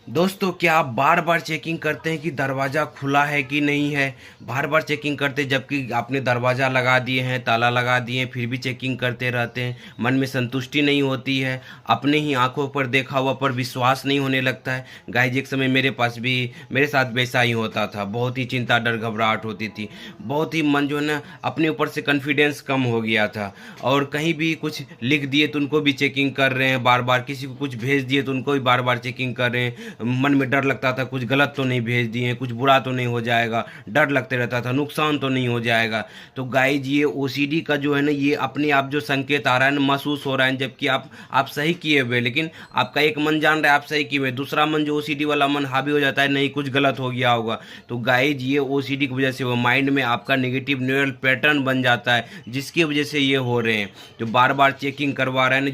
दोस्तों, क्या आप बार बार चेकिंग करते हैं कि दरवाज़ा खुला है कि नहीं है? बार बार चेकिंग करते हैं, जबकि आपने दरवाज़ा लगा दिए हैं, ताला लगा दिए हैं, फिर भी चेकिंग करते रहते हैं। मन में संतुष्टि नहीं होती है, अपने ही आंखों पर देखा हुआ पर विश्वास नहीं होने लगता है। गाइज, एक समय मेरे साथ वैसा ही होता था। बहुत ही चिंता, डर, घबराहट होती थी। बहुत ही मन जो है ना, अपने ऊपर से कॉन्फिडेंस कम हो गया था। और कहीं भी कुछ लिख दिए तो उनको भी चेकिंग कर रहे हैं बार बार, किसी को कुछ भेज दिए तो उनको भी बार बार चेकिंग कर रहे हैं। मन में डर लगता था, कुछ गलत तो नहीं भेज दिए, कुछ बुरा तो नहीं हो जाएगा। डर लगते रहता था, नुकसान तो नहीं हो जाएगा। तो गाइज, ये ओसीडी का जो है ना, ये अपने आप जो संकेत आ रहा है ना, महसूस हो रहा है, जबकि आप सही किए हुए, लेकिन आपका एक मन जान रहा है आप सही किए हुए, दूसरा मन जो ओसीडी वाला मन हावी हो जाता है, नहीं कुछ गलत हो गया होगा। तो गाइज, ये ओसीडी की वजह से वो माइंड में आपका नेगेटिव न्यूरल पैटर्न बन जाता है, जिसकी वजह से ये हो रहे हैं। जो बार बार चेकिंग करवा रहे हैं ना,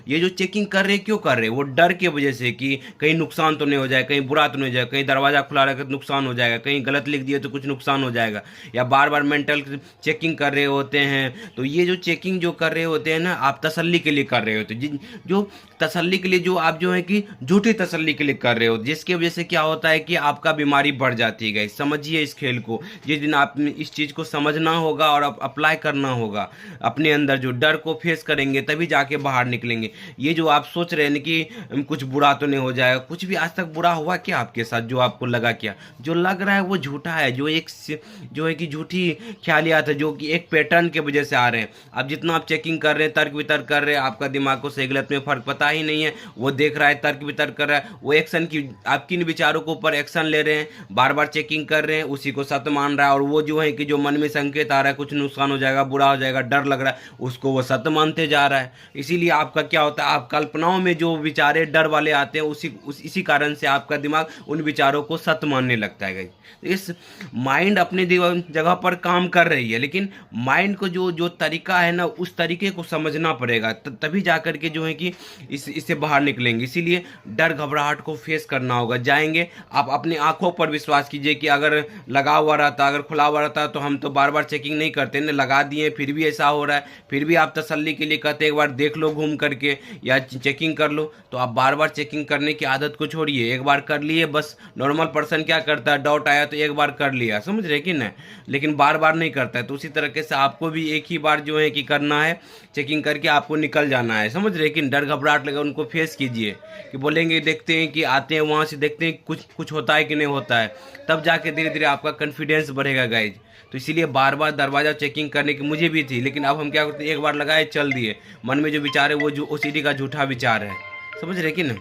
ये जो चेकिंग कर रहे हैं, क्यों कर रहे हैं? वो डर की वजह से कि कहीं नुकसान तो नहीं हो जाए, कहीं बुरा तो नहीं हो जाए, कहीं दरवाज़ा खुला रहेगा तो नुकसान हो जाएगा, कहीं गलत लिख दिए तो कुछ नुकसान हो जाएगा, या बार बार मेंटल चेकिंग कर रहे होते हैं। तो ये जो चेकिंग जो कर रहे होते हैं ना, आप तसल्ली के लिए कर रहे होते हैं, जो तसल्ली के लिए, जो आप जो है कि झूठी तसल्ली के लिए कर रहे हो, जिसकी वजह से क्या होता है कि आपका बीमारी बढ़ जाती है। गाइस, समझिए इस खेल को। जिस दिन आप इस चीज़ को समझना होगा और अप्लाई करना होगा, अपने अंदर जो डर को फेस करेंगे, तभी जाके बाहर निकलेंगे। ये जो आप सोच रहे हैं ना कि कुछ बुरा तो नहीं हो जाएगा, कुछ भी आज तक बुरा हुआ क्या आपके साथ? जो आपको लगा, क्या जो लग रहा है वो झूठा है, जो है कि झूठी ख्यालियात है, जो कि एक पैटर्न के वजह से आ रहे हैं। अब जितना आप चेकिंग कर रहे हैं, तर्क वितर्क कर रहे हैं, आपका दिमाग को सही गलत में फर्क पता ही नहीं है। वो देख रहा है, तर्क वितर्क कर रहा है, वो एक्शन की आपकी इन विचारों के ऊपर एक्शन ले रहे हैं, बार बार चेकिंग कर रहे हैं, उसी को सत्य मान रहा है। और वो जो है कि जो मन में संकेत आ रहा है, कुछ नुकसान हो जाएगा, बुरा हो जाएगा, डर लग रहा है, उसको वो सत्य मानते जा रहा है। इसीलिए आपका क्या होता है, आप कल्पनाओं में जो विचारे डर वाले आते हैं, इसी कारण से आपका दिमाग उन विचारों को सत्य मानने लगता है। इस माइंड अपने जगह पर काम कर रही है, लेकिन माइंड को जो जो तरीका है ना, उस तरीके को समझना पड़ेगा, तभी जा करके जो है कि इससे बाहर निकलेंगे। इसीलिए डर घबराहट को फेस करना होगा। जाएंगे, आप अपनी आंखों पर विश्वास कीजिए कि अगर लगा हुआ रहता, अगर खुला हुआ रहता, तो हम तो बार बार चेकिंग नहीं करते ना, लगा दिए फिर भी ऐसा हो रहा है, फिर भी आप तसल्ली के लिए कहते एक बार देख लो घूम करके, या चेकिंग कर लो। तो आप बार बार चेकिंग करने की आदत को छोड़िए, एक बार कर लिए बस। नॉर्मल पर्सन क्या करता है, डाउट आया तो एक बार कर लिया, समझ रहे कि नहीं, लेकिन बार बार नहीं करता है। तो उसी तरीके से आपको भी एक ही बार जो है कि करना है, चेकिंग करके आपको निकल जाना है, समझ रहे कि डर घबराहट लगा उनको फेस कीजिए, कि बोलेंगे देखते हैं कि आते हैं वहाँ से देखते हैं कुछ कुछ होता है कि नहीं होता है, तब जाके धीरे धीरे आपका कॉन्फिडेंस बढ़ेगा गाइज। तो इसीलिए बार बार दरवाज़ा चेकिंग करने की मुझे भी थी, लेकिन अब हम क्या करते हैं, एक बार लगाए चल दिए। मन में जो विचार है वो जो ओसीडी का झूठा विचार है, समझ रहे कि ना।